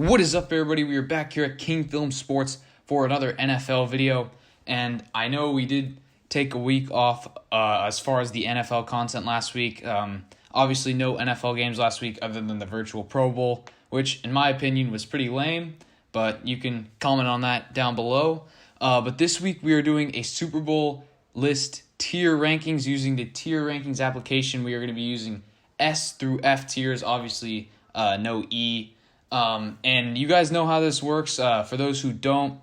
What is up, everybody? We are back here at King Film Sports for another NFL video, and I know we did take a week off as far as the NFL content last week. Obviously, no NFL games last week other than the virtual Pro Bowl, which, in my opinion, was pretty lame, but you can comment on that down below. But this week, we are doing a Super Bowl list tier rankings using the tier rankings application. We are going to be using S through F tiers, obviously no E. And you guys know how this works. For those who don't,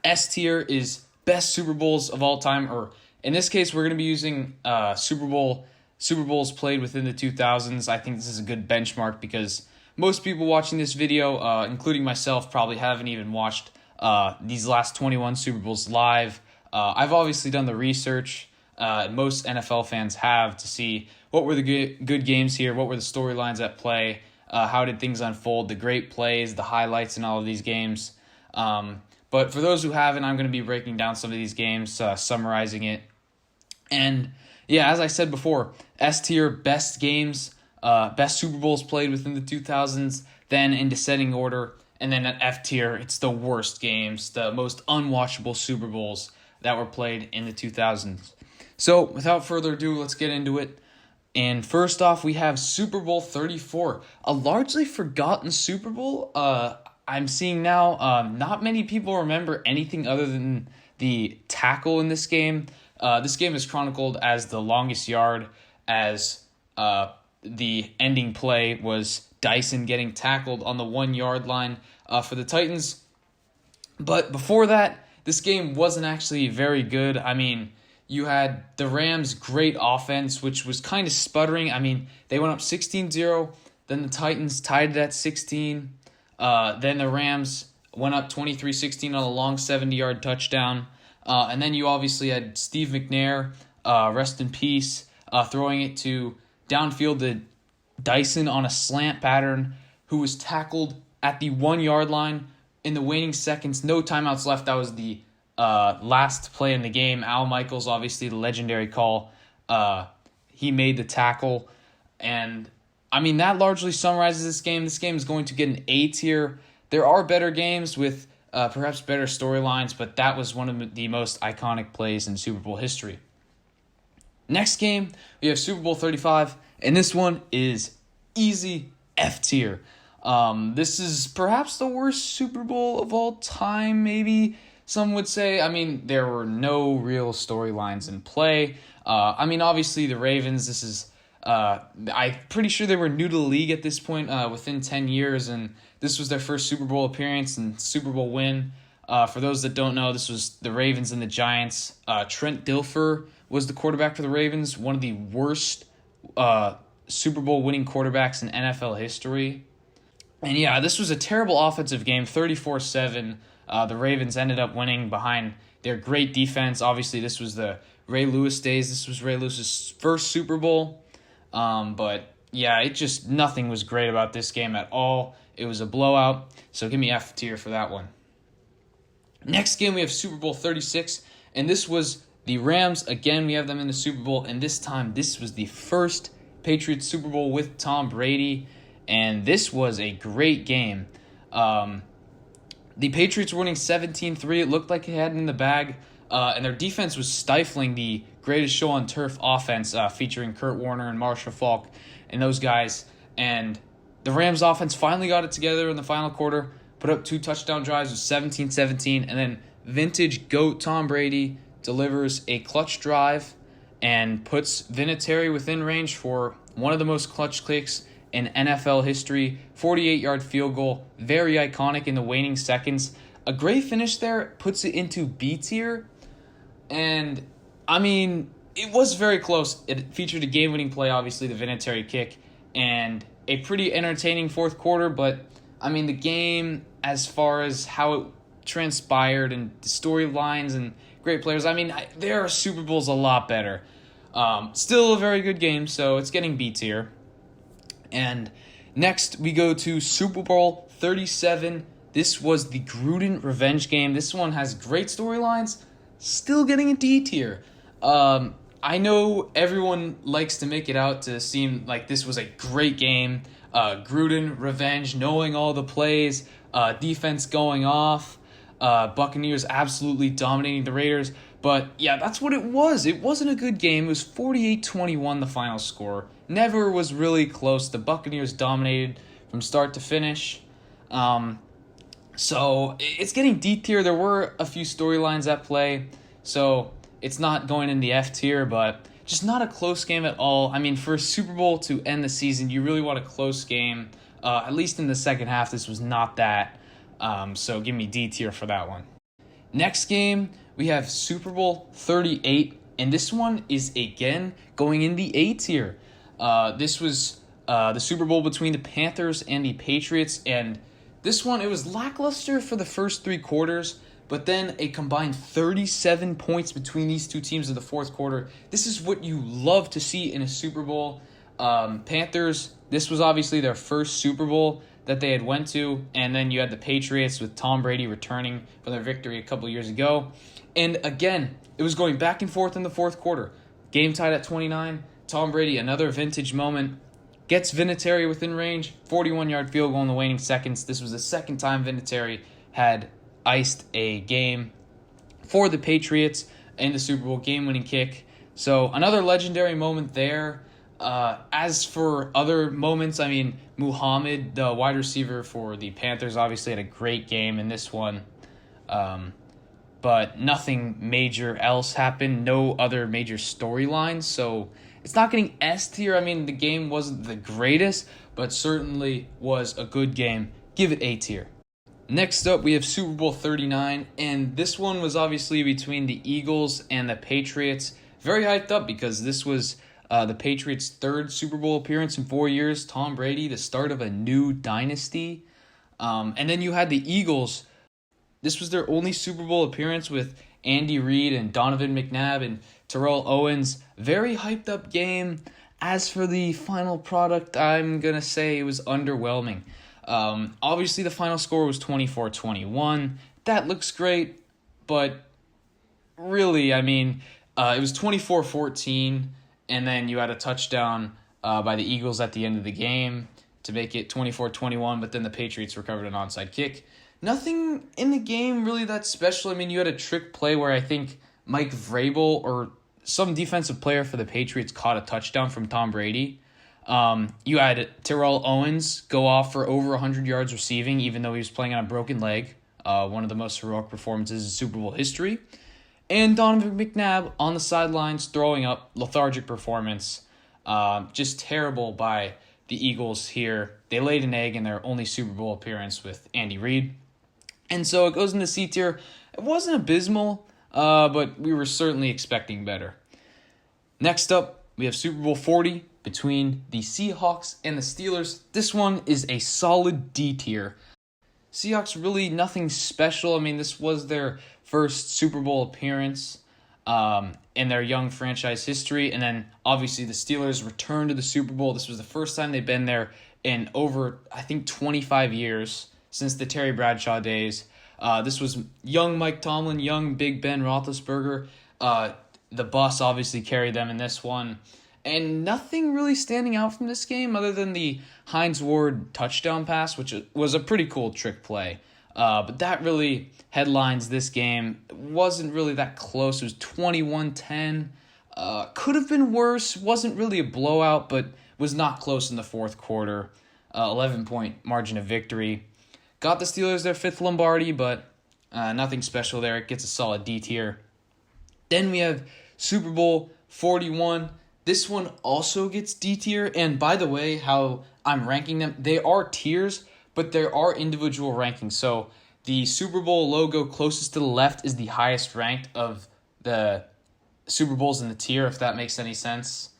S tier is best Super Bowls of all time, or in this case, we're going to be using Super Bowls played within the 2000s. I think this is a good benchmark because most people watching this video, including myself, probably haven't even watched these last 21 Super Bowls live. I've obviously done the research. Most NFL fans have to see what were the good games here, what were the storylines at play. How did things unfold, the great plays, the highlights in all of these games. But for those who haven't, I'm going to be breaking down some of these games, summarizing it. And yeah, as I said before, S tier, best games, best Super Bowls played within the 2000s, then in descending order. And then at F tier, it's the worst games, the most unwatchable Super Bowls that were played in the 2000s. So without further ado, let's get into it. And first off, we have Super Bowl 34, a largely forgotten Super Bowl. I'm seeing now not many people remember anything other than the tackle in this game. This game is chronicled as the longest yard, as the ending play was Dyson getting tackled on the 1 yard line for the Titans. But before that, this game wasn't actually very good. I mean, you had the Rams' great offense, which was kind of sputtering. I mean, they went up 16-0. Then the Titans tied it at 16. Then the Rams went up 23-16 on a long 70-yard touchdown. And then you obviously had Steve McNair, rest in peace, throwing it to downfield to Dyson on a slant pattern, who was tackled at the 1 yard line in the waning seconds. No timeouts left. That was the last play in the game. Al Michaels, obviously the legendary call, he made the tackle, and I mean that largely summarizes this game. This game is going to get an A tier. There are better games with perhaps better storylines, but that was one of the most iconic plays in Super Bowl history. Next game, we have Super Bowl 35, and this one is easy F tier. This is perhaps the worst Super Bowl of all time, maybe some would say. I mean, there were no real storylines in play. I mean, obviously, the Ravens, this is... I'm pretty sure they were new to the league at this point, within 10 years, and this was their first Super Bowl appearance and Super Bowl win. For those that don't know, this was the Ravens and the Giants. Trent Dilfer was the quarterback for the Ravens, one of the worst Super Bowl winning quarterbacks in NFL history. And yeah, this was a terrible offensive game, 34-7. The Ravens ended up winning behind their great defense. Obviously, this was the Ray Lewis days. This was Ray Lewis's first Super Bowl. But yeah, nothing was great about this game at all. It was a blowout, so give me F tier for that one. Next game, we have Super Bowl 36, and this was the Rams. Again, we have them in the Super Bowl, and this time, this was the first Patriots Super Bowl with Tom Brady, and this was a great game. The Patriots were winning 17-3. It looked like they had it in the bag, and their defense was stifling the greatest show on turf offense, featuring Kurt Warner and Marshall Faulk and those guys. And the Rams offense finally got it together in the final quarter, put up 2 touchdown drives with 17-17, and then vintage GOAT Tom Brady delivers a clutch drive and puts Vinatieri within range for one of the most clutch kicks in NFL history. 48-yard field goal, very iconic in the waning seconds. A great finish there, puts it into B tier. And, I mean, it was very close. It featured a game-winning play, obviously, the Vinatieri kick, and a pretty entertaining fourth quarter. But, I mean, the game, as far as how it transpired and the storylines and great players, I mean, there are Super Bowls a lot better. Still a very good game, so it's getting B tier. And next, we go to Super Bowl 37. This was the Gruden revenge game. This one has great storylines, still getting a D tier. I know everyone likes to make it out to seem like this was a great game. Gruden revenge, knowing all the plays, defense going off, Buccaneers absolutely dominating the Raiders. But yeah, that's what it was. It wasn't a good game. It was 48-21 the final score. Never was really close. The Buccaneers dominated from start to finish. So it's getting D tier. There were a few storylines at play. So it's not going in the F tier, but just not a close game at all. I mean, for a Super Bowl to end the season, you really want a close game. At least in the second half, this was not that. So give me D tier for that one. Next game, we have Super Bowl 38, and this one is again going in the A tier. This was the Super Bowl between the Panthers and the Patriots, and this one, it was lackluster for the first three quarters, but then a combined 37 points between these two teams in the fourth quarter. This is what you love to see in a Super Bowl. Panthers, this was obviously their first Super Bowl that they had went to, and then you had the Patriots with Tom Brady returning for their victory a couple years ago. And again, it was going back and forth in the fourth quarter. Game tied at 29. Tom Brady, another vintage moment, gets Vinatieri within range, 41-yard field goal in the waning seconds. This was the second time Vinatieri had iced a game for the Patriots in the Super Bowl, game-winning kick. So another legendary moment there. As for other moments, I mean, Muhammad, the wide receiver for the Panthers, obviously had a great game in this one. But nothing major else happened. No other major storylines. So it's not getting S tier. I mean, the game wasn't the greatest, but certainly was a good game. Give it A tier. Next up, we have Super Bowl 39, and this one was obviously between the Eagles and the Patriots. Very hyped up because this was the Patriots' third Super Bowl appearance in 4 years. Tom Brady, the start of a new dynasty. And then you had the Eagles. This was their only Super Bowl appearance with Andy Reid and Donovan McNabb and Terrell Owens. Very hyped up game. As for the final product, I'm going to say it was underwhelming. Obviously, the final score was 24-21. That looks great, but really, I mean, it was 24-14, and then you had a touchdown by the Eagles at the end of the game to make it 24-21, but then the Patriots recovered an onside kick. Nothing in the game really that special. I mean, you had a trick play where I think Mike Vrabel or some defensive player for the Patriots caught a touchdown from Tom Brady. You had Terrell Owens go off for over 100 yards receiving, even though he was playing on a broken leg. One of the most heroic performances in Super Bowl history. And Donovan McNabb on the sidelines throwing up, lethargic performance. Just terrible by the Eagles here. They laid an egg in their only Super Bowl appearance with Andy Reid. And so it goes into C tier. It wasn't abysmal, but we were certainly expecting better. Next up, we have Super Bowl 40 between the Seahawks and the Steelers. This one is a solid D tier. Seahawks really nothing special. I mean, this was their first Super Bowl appearance in their young franchise history. And then, obviously, the Steelers returned to the Super Bowl. This was the first time they've been there in over, I think, 25 years since the Terry Bradshaw days. This was young Mike Tomlin, young Big Ben Roethlisberger. The bus obviously carried them in this one. And nothing really standing out from this game other than the Hines Ward touchdown pass, which was a pretty cool trick play. But that really headlines this game. It wasn't really that close. It was 21-10. Could have been worse. Wasn't really a blowout, but was not close in the fourth quarter. 11-point margin of victory. Got the Steelers their fifth Lombardi, but nothing special there. It gets a solid D tier. Then we have Super Bowl 41. This one also gets D tier. And by the way, how I'm ranking them, they are tiers, but there are individual rankings. So the Super Bowl logo closest to the left is the highest ranked of the Super Bowls in the tier, if that makes any sense.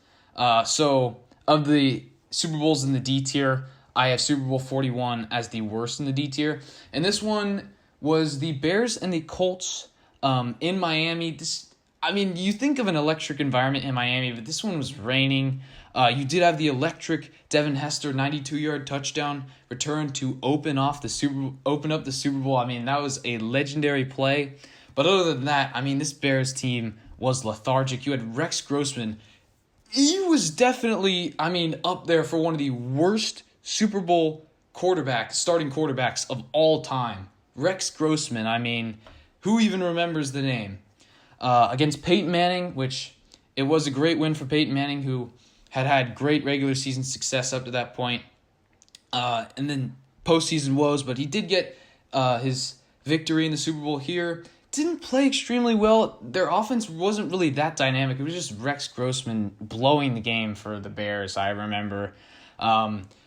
So of the Super Bowls in the D tier, I have Super Bowl 41 as the worst in the D tier. And this one was the Bears and the Colts in Miami. You think of an electric environment in Miami, but this one was raining. You did have the electric Devin Hester 92-yard touchdown return to open up the Super Bowl. I mean, that was a legendary play. But other than that, I mean, this Bears team was lethargic. You had Rex Grossman. He was definitely, up there for one of the worst Super Bowl starting quarterbacks of all time. Rex Grossman, I mean, who even remembers the name? Against Peyton Manning, which it was a great win for Peyton Manning, who had great regular season success up to that point. And then postseason woes, but he did get his victory in the Super Bowl here. Didn't play extremely well. Their offense wasn't really that dynamic. It was just Rex Grossman blowing the game for the Bears, I remember.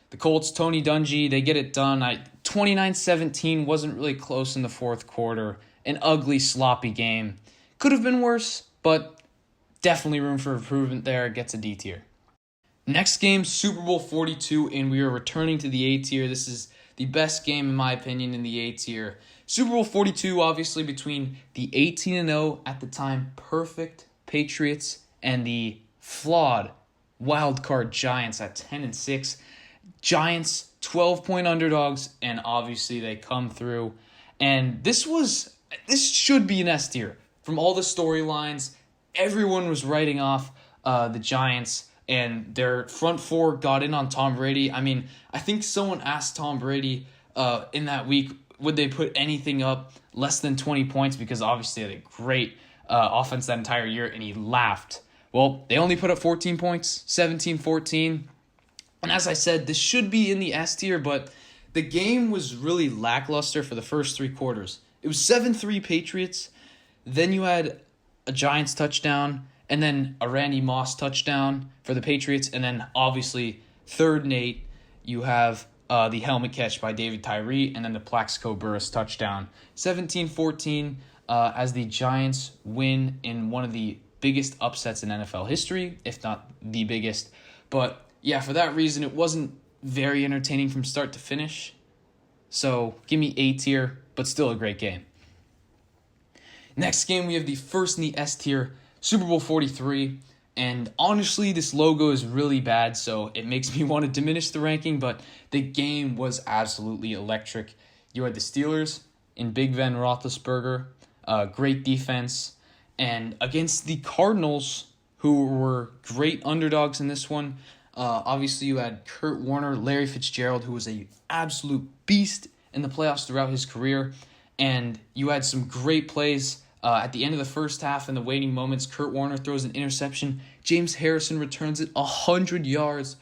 The Colts, Tony Dungy, they get it done. 29-17 wasn't really close in the fourth quarter. An ugly, sloppy game. Could have been worse, but definitely room for improvement there. Gets a D tier. Next game, Super Bowl 42, and we are returning to the A tier. This is the best game, in my opinion, in the A tier. Super Bowl 42, obviously, between the 18-0 at the time perfect Patriots and the flawed wildcard Giants at 10-6. Giants, 12-point underdogs, and obviously they come through. And this should be an S tier. From all the storylines, everyone was writing off the Giants, and their front four got in on Tom Brady. I mean, I think someone asked Tom Brady in that week, would they put anything up less than 20 points? Because obviously they had a great offense that entire year, and he laughed. Well, they only put up 14 points, 17-14. And as I said, this should be in the S tier, but the game was really lackluster for the first three quarters. It was 7-3 Patriots. Then you had a Giants touchdown, and then a Randy Moss touchdown for the Patriots, and then obviously 3rd and 8, you have the helmet catch by David Tyree, and then the Plaxico Burress touchdown. 17-14 as the Giants win in one of the biggest upsets in NFL history, if not the biggest. But yeah, for that reason, it wasn't very entertaining from start to finish. So give me A tier, but still a great game. Next game, we have the first in the S tier, Super Bowl 43. And honestly, this logo is really bad, so it makes me want to diminish the ranking, but the game was absolutely electric. You had the Steelers in Big Ben Roethlisberger, great defense, and against the Cardinals, who were great underdogs in this one. Obviously, you had Kurt Warner, Larry Fitzgerald, who was an absolute beast in the playoffs throughout his career, and you had some great plays. At the end of the first half, in the waiting moments, Kurt Warner throws an interception. James Harrison returns it 100 yards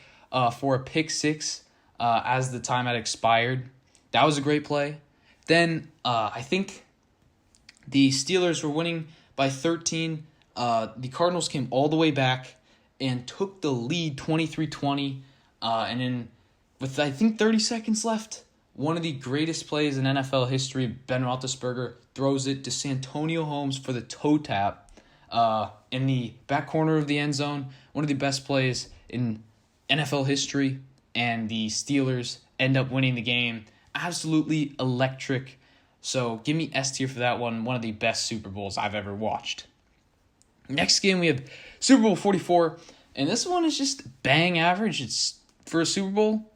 for a pick six as the time had expired. That was a great play. Then I think the Steelers were winning by 13. The Cardinals came all the way back and took the lead 23-20. And then with, I think, 30 seconds left, one of the greatest plays in NFL history, Ben Roethlisberger throws it to Santonio Holmes for the toe tap in the back corner of the end zone. One of the best plays in NFL history, and the Steelers end up winning the game. Absolutely electric. So give me S tier for that one. One of the best Super Bowls I've ever watched. Next game, we have Super Bowl 44, and this one is just bang average. It's for a Super Bowl.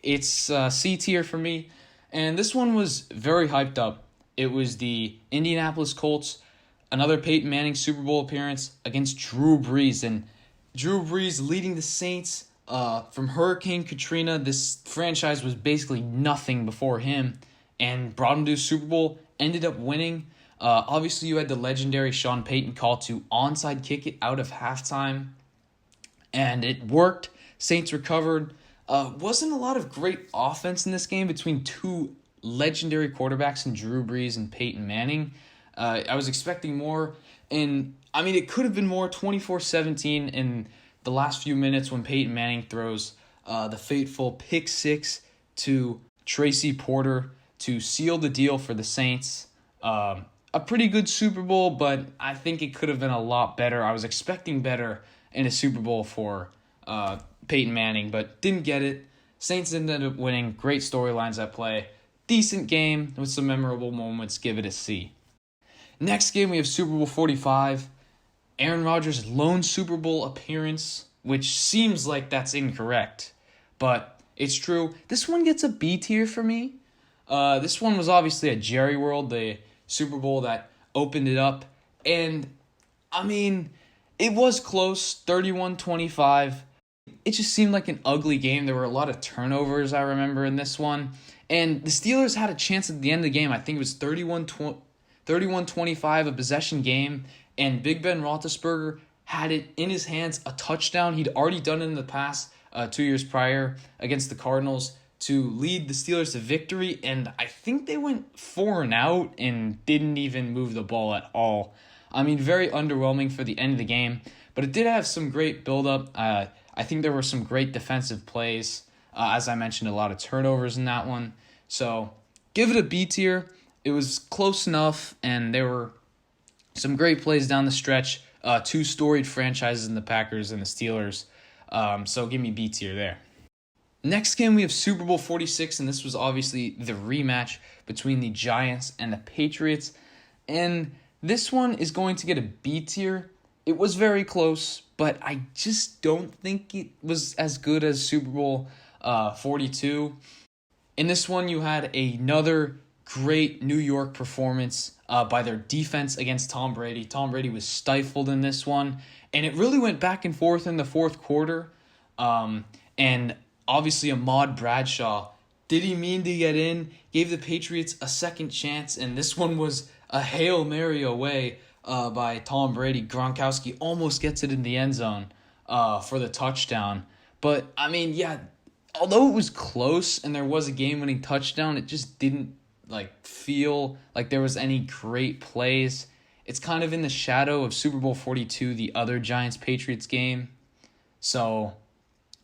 It's C tier for me, and this one was very hyped up. It was the Indianapolis Colts, another Peyton Manning Super Bowl appearance against Drew Brees, and Drew Brees leading the Saints from Hurricane Katrina. This franchise was basically nothing before him, and brought him to a Super Bowl, ended up winning. Obviously, you had the legendary Sean Payton call to onside kick it out of halftime, and it worked. Saints recovered. Wasn't a lot of great offense in this game between two legendary quarterbacks in Drew Brees and Peyton Manning. I was expecting more, and I mean, it could have been more. 24-17 in the last few minutes when Peyton Manning throws the fateful pick six to Tracy Porter to seal the deal for the Saints. A pretty good Super Bowl, but I think it could have been a lot better. I was expecting better in a Super Bowl for Peyton Manning, but didn't get it. Saints ended up winning. Great storylines at play. Decent game with some memorable moments. Give it a C. Next game, we have Super Bowl 45. Aaron Rodgers' lone Super Bowl appearance, which seems like that's incorrect, but it's true. This one gets a B tier for me. This one was obviously at Jerry World, the Super Bowl that opened it up, and I mean, it was close, 31-25. It just seemed like an ugly game. There were a lot of turnovers, I remember, in this one. And the Steelers had a chance at the end of the game. I think it was 31-25, a possession game. And Big Ben Roethlisberger had it in his hands, a touchdown. He'd already done it in the past 2 years prior against the Cardinals to lead the Steelers to victory. And I think they went 4-and-out and didn't even move the ball at all. I mean, very underwhelming for the end of the game. But it did have some great build-up. I think there were some great defensive plays. As I mentioned, a lot of turnovers in that one. So give it a B tier. It was close enough, and there were some great plays down the stretch. Two storied franchises in the Packers and the Steelers. So give me B tier there. Next game, we have Super Bowl 46, and this was obviously the rematch between the Giants and the Patriots. And this one is going to get a B tier. It was very close, but I just don't think it was as good as Super Bowl 42. In this one, you had another great New York performance by their defense against Tom Brady. Tom Brady was stifled in this one, and it really went back and forth in the fourth quarter. And obviously, Ahmad Bradshaw, did he mean to get in? Gave the Patriots a second chance, and this one was a Hail Mary away by Tom Brady. Gronkowski almost gets it in the end zone for the touchdown. But, I mean, yeah, although it was close and there was a game-winning touchdown, it just didn't feel like there was any great plays. It's kind of in the shadow of Super Bowl 42, the other Giants-Patriots game. So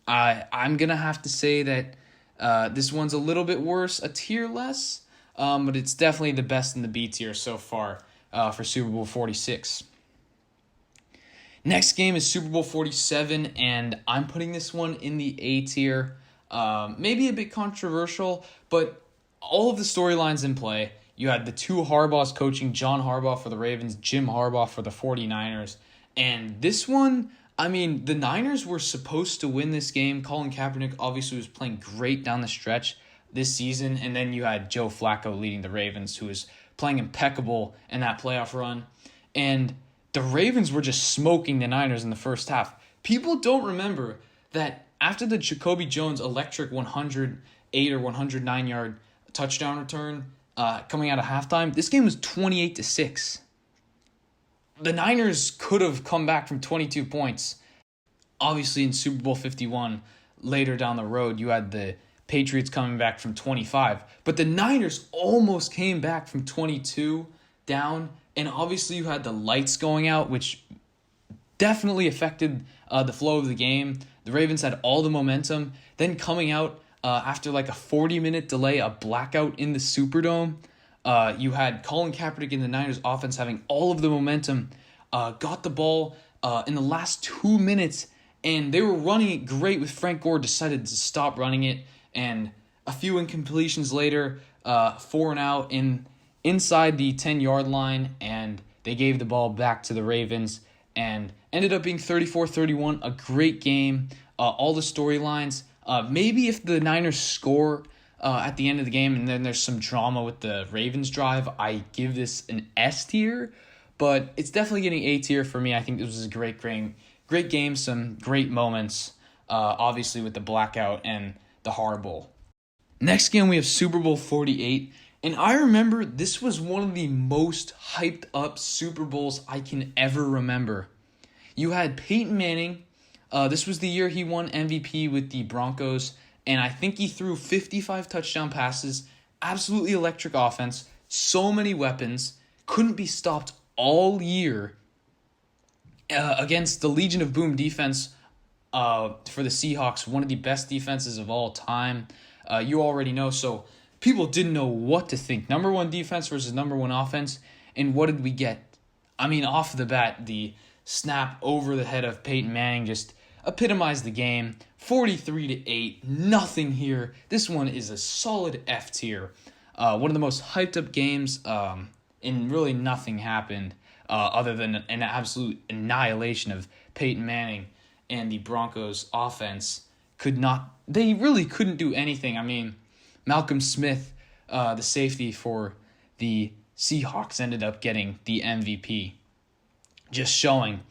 I'm going to have to say that this one's a little bit worse, a tier less, but it's definitely the best in the B tier so far for Super Bowl 46. Next game is Super Bowl 47, and I'm putting this one in the A tier. Maybe a bit controversial, but all of the storylines in play. You had the two Harbaughs coaching, John Harbaugh for the Ravens, Jim Harbaugh for the 49ers. And this one, I mean, the Niners were supposed to win this game. Colin Kaepernick obviously was playing great down the stretch this season. And then you had Joe Flacco leading the Ravens, who was playing impeccable in that playoff run. And the Ravens were just smoking the Niners in the first half. People don't remember that after the Jacoby Jones electric 108 or 109-yard touchdown return coming out of halftime, this game was 28-6. The Niners could have come back from 22 points. Obviously, in Super Bowl 51, later down the road, you had the Patriots coming back from 25. But the Niners almost came back from 22 down. And obviously, you had the lights going out, which definitely affected the flow of the game. The Ravens had all the momentum. Then coming out after like a 40-minute delay, a blackout in the Superdome, you had Colin Kaepernick in the Niners offense having all of the momentum, got the ball in the last 2 minutes, and they were running it great with Frank Gore decided to stop running it, and a few incompletions later, 4-and-out inside the 10-yard line, and they gave the ball back to the Ravens, and ended up being 34-31, a great game, all the storylines. Maybe if the Niners score at the end of the game and then there's some drama with the Ravens drive, I give this an S tier, but it's definitely getting A tier for me. I think this was a great game, some great moments, obviously with the blackout and the horrible. Next game, we have Super Bowl 48, and I remember this was one of the most hyped up Super Bowls I can ever remember. You had Peyton Manning. This was the year he won MVP with the Broncos, and I think he threw 55 touchdown passes, absolutely electric offense, so many weapons, couldn't be stopped all year against the Legion of Boom defense for the Seahawks, one of the best defenses of all time. You already know, so people didn't know what to think. Number one defense versus number one offense, and what did we get? I mean, off the bat, the snap over the head of Peyton Manning just epitomized the game. 43-8, nothing here. This one is a solid F tier. One of the most hyped up games, and really nothing happened other than an absolute annihilation of Peyton Manning and the Broncos offense. They really couldn't do anything. I mean, Malcolm Smith, the safety for the Seahawks, ended up getting the MVP. Just showing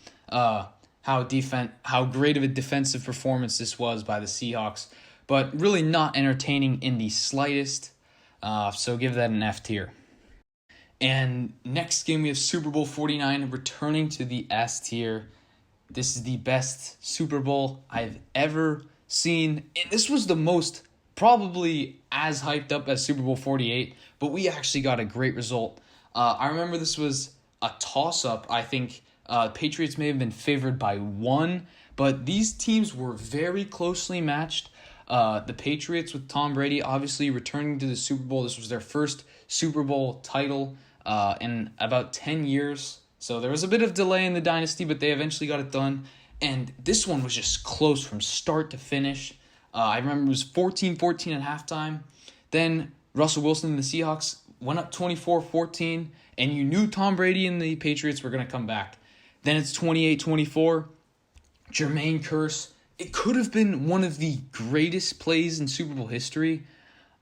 how great of a defensive performance this was by the Seahawks, but really not entertaining in the slightest. So give that an F tier. And next game we have Super Bowl 49 returning to the S tier. This is the best Super Bowl I've ever seen. And this was the most probably as hyped up as Super Bowl 48, but we actually got a great result. I remember this was a toss-up. I think Patriots may have been favored by 1, but these teams were very closely matched. The Patriots with Tom Brady obviously returning to the Super Bowl. This was their first Super Bowl title in about 10 years. So there was a bit of delay in the dynasty, but they eventually got it done. And this one was just close from start to finish. I remember it was 14-14 at halftime. Then Russell Wilson and the Seahawks went up 24-14, and you knew Tom Brady and the Patriots were going to come back. Then it's 28-24. Jermaine Kearse. It could have been one of the greatest plays in Super Bowl history.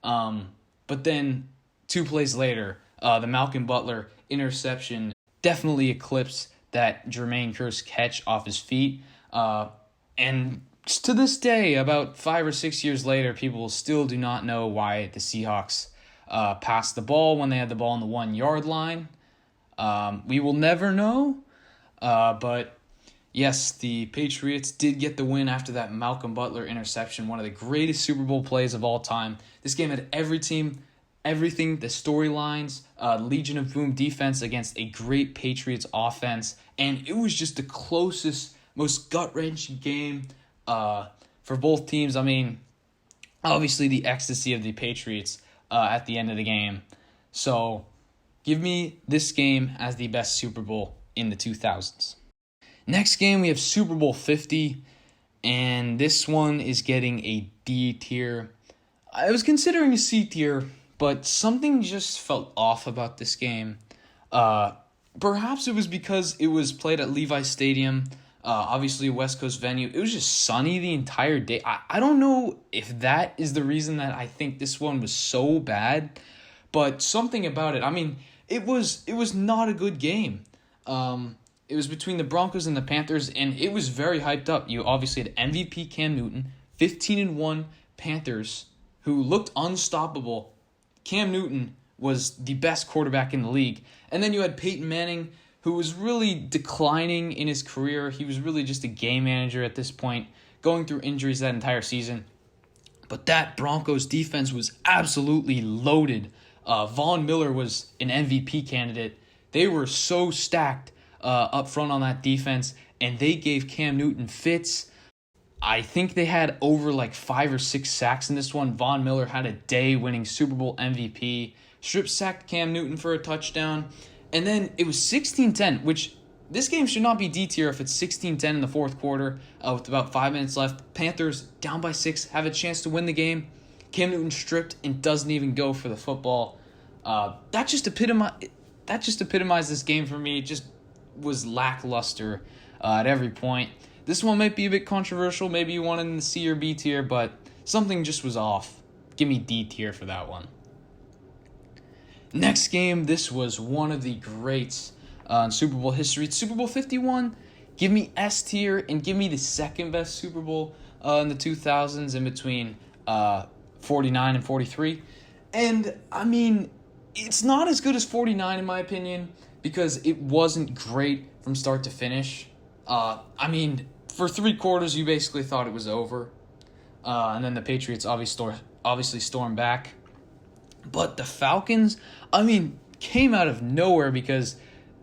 But then 2 plays later, the Malcolm Butler interception definitely eclipsed that Jermaine Kearse catch off his feet. And to this day, about 5 or 6 years later, people still do not know why the Seahawks passed the ball when they had the ball on the 1-yard line. We will never know. But yes, the Patriots did get the win after that Malcolm Butler interception, one of the greatest Super Bowl plays of all time. This game had everything, the storylines, Legion of Boom defense against a great Patriots offense, and it was just the closest, most gut-wrenching game for both teams. I mean, obviously the ecstasy of the Patriots at the end of the game. So give me this game as the best Super Bowl in the 2000s. Next game, we have Super Bowl 50, and this one is getting a D tier. I was considering a C tier, but something just felt off about this game. Perhaps it was because it was played at Levi's Stadium, obviously a West Coast venue. It was just sunny the entire day. I don't know if that is the reason that I think this one was so bad, but something about it. I mean, it was not a good game. It was between the Broncos and the Panthers, and it was very hyped up. You obviously had MVP Cam Newton, 15-1 Panthers, who looked unstoppable. Cam Newton was the best quarterback in the league. And then you had Peyton Manning, who was really declining in his career. He was really just a game manager at this point, going through injuries that entire season. But that Broncos defense was absolutely loaded. Von Miller was an MVP candidate. They were so stacked up front on that defense, and they gave Cam Newton fits. I think they had over like 5 or 6 sacks in this one. Von Miller had a day winning Super Bowl MVP, strip sacked Cam Newton for a touchdown, and then it was 16-10, which this game should not be D tier if it's 16-10 in the fourth quarter with about 5 minutes left. Panthers down by 6, have a chance to win the game. Cam Newton stripped and doesn't even go for the football. That just epitomized this game for me. It just was lackluster at every point. This one might be a bit controversial. Maybe you want it in the C or B tier, but something just was off. Give me D tier for that one. Next game, this was one of the greats in Super Bowl history. It's Super Bowl 51. Give me S tier and give me the second best Super Bowl in the 2000s in between 49 and 43. And, I mean, it's not as good as 49 in my opinion because it wasn't great from start to finish. I mean, for 3 quarters, you basically thought it was over. And then the Patriots obviously stormed back. But the Falcons, I mean, came out of nowhere because,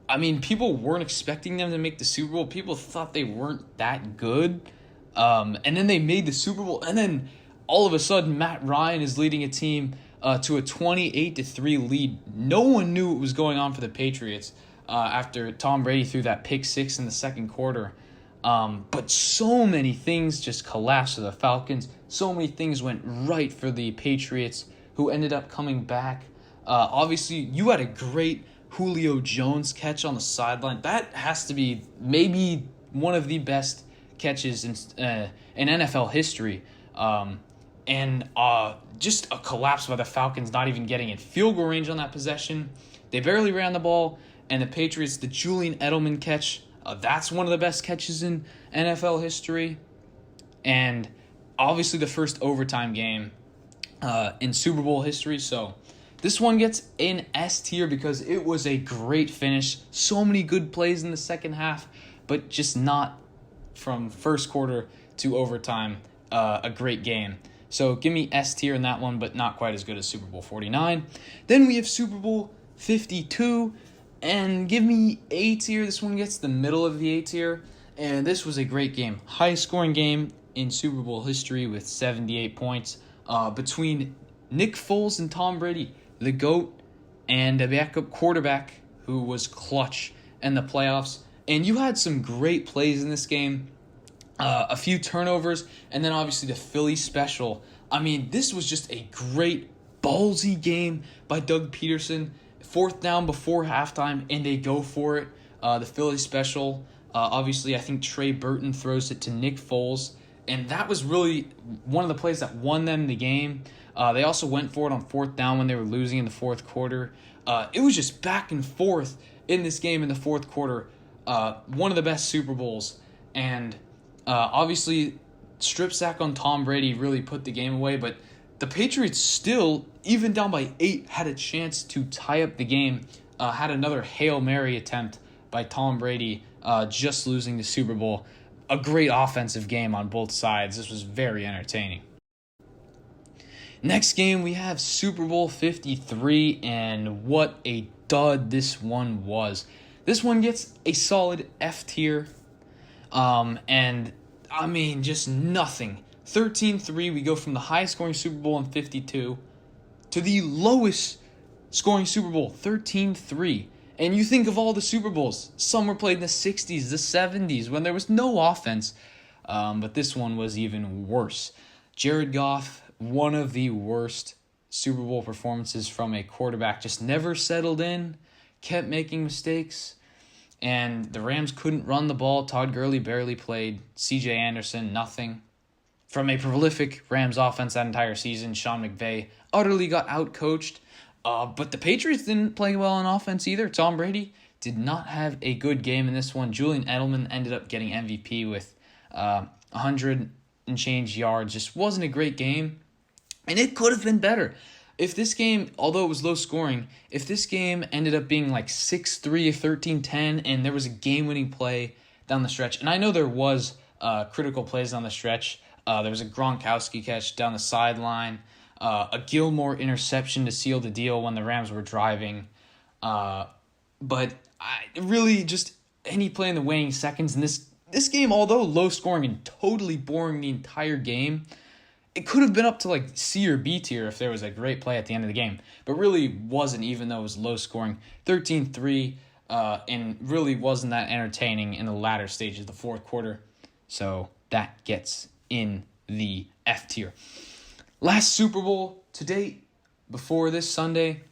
I mean, people weren't expecting them to make the Super Bowl. People thought they weren't that good. And then they made the Super Bowl. And then all of a sudden, Matt Ryan is leading a team to a 28-3 lead. No one knew what was going on for the Patriots after Tom Brady threw that pick 6 in the second quarter. But so many things just collapsed for the Falcons. So many things went right for the Patriots, who ended up coming back. Obviously, you had a great Julio Jones catch on the sideline. That has to be maybe one of the best catches in NFL history. And just a collapse by the Falcons, not even getting in field goal range on that possession. They barely ran the ball, and the Patriots, the Julian Edelman catch That's one of the best catches in NFL history. And obviously the first overtime game in Super Bowl history. So this one gets an S tier because it was a great finish. So many good plays in the second half, but just not from first quarter to overtime. A great game. So give me S tier in that one, but not quite as good as Super Bowl 49. Then we have Super Bowl 52, and give me A tier. This one gets the middle of the A tier, and this was a great game. Highest scoring game in Super Bowl history with 78 points between Nick Foles and Tom Brady, the GOAT, and a backup quarterback who was clutch in the playoffs. And you had some great plays in this game. A few turnovers, and then obviously the Philly special. I mean, this was just a great ballsy game by Doug Peterson. Fourth down before halftime, and they go for it. The Philly special. Obviously, I think Trey Burton throws it to Nick Foles, and that was really one of the plays that won them the game. They also went for it on fourth down when they were losing in the fourth quarter. It was just back and forth in this game in the fourth quarter. One of the best Super Bowls, and obviously, strip sack on Tom Brady really put the game away, but the Patriots still, even down by 8, had a chance to tie up the game. Had another Hail Mary attempt by Tom Brady, just losing the Super Bowl. A great offensive game on both sides. This was very entertaining. Next game, we have Super Bowl 53, and what a dud this one was. This one gets a solid F tier. And I mean, just nothing. 13-3, we go from the highest scoring Super Bowl in 52 to the lowest scoring Super Bowl, 13-3. And you think of all the Super Bowls, some were played in the 60s, the 70s, when there was no offense. But this one was even worse. Jared Goff, one of the worst Super Bowl performances from a quarterback, just never settled in, kept making mistakes. And the Rams couldn't run the ball. Todd Gurley barely played. C.J. Anderson, nothing. From a prolific Rams offense that entire season, Sean McVay utterly got outcoached. But the Patriots didn't play well on offense either. Tom Brady did not have a good game in this one. Julian Edelman ended up getting MVP with 100 and change yards. Just wasn't a great game. And it could have been better. If this game, although it was low scoring, if this game ended up being like 6-3, 13-10, and there was a game-winning play down the stretch, and I know there was critical plays down the stretch. There was a Gronkowski catch down the sideline, a Gilmore interception to seal the deal when the Rams were driving. But really just any play in the waning seconds in this game, although low scoring and totally boring the entire game, it could have been up to like C or B tier if there was a great play at the end of the game, but really wasn't, even though it was low scoring. 13-3, and really wasn't that entertaining in the latter stage of the fourth quarter. So that gets in the F tier. Last Super Bowl to date, before this Sunday,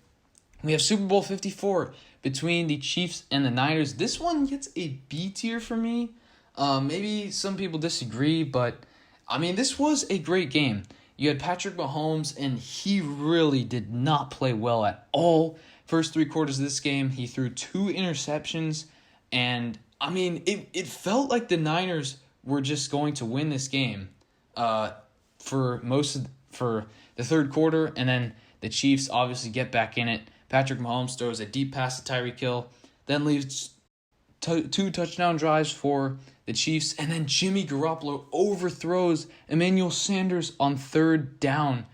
we have Super Bowl 54 between the Chiefs and the Niners. This one gets a B tier for me. Maybe some people disagree, but I mean, this was a great game. You had Patrick Mahomes, and he really did not play well at all. First 3 quarters of this game, he threw 2 interceptions, and I mean, it felt like the Niners were just going to win this game for the third quarter, and then the Chiefs obviously get back in it. Patrick Mahomes throws a deep pass to Tyreek Hill, then leaves 2 touchdown drives for the Chiefs, and then Jimmy Garoppolo overthrows Emmanuel Sanders on third down.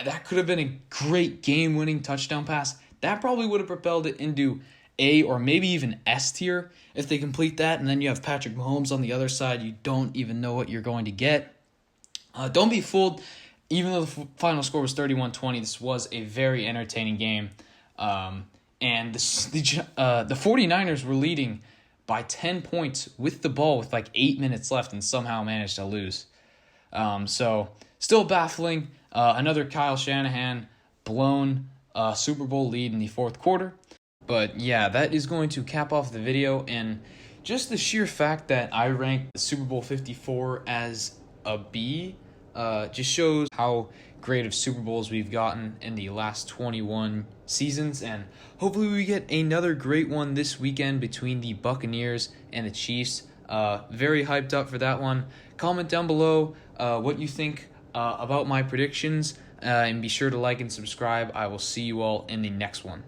That could have been a great game-winning touchdown pass. That probably would have propelled it into A or maybe even S tier if they complete that, and then you have Patrick Mahomes on the other side. You don't even know what you're going to get. Don't be fooled. Even though the final score was 31-20, this was a very entertaining game. And the 49ers were leading by 10 points with the ball with like 8 minutes left and somehow managed to lose. So still baffling. Another Kyle Shanahan blown Super Bowl lead in the fourth quarter. But yeah, that is going to cap off the video. And just the sheer fact that I ranked the Super Bowl 54 as a B just shows how great of Super Bowls we've gotten in the last 21 seasons, and hopefully we get another great one this weekend between the Buccaneers and the Chiefs. Very hyped up for that one. Comment down below what you think about my predictions, and be sure to like and subscribe. I will see you all in the next one.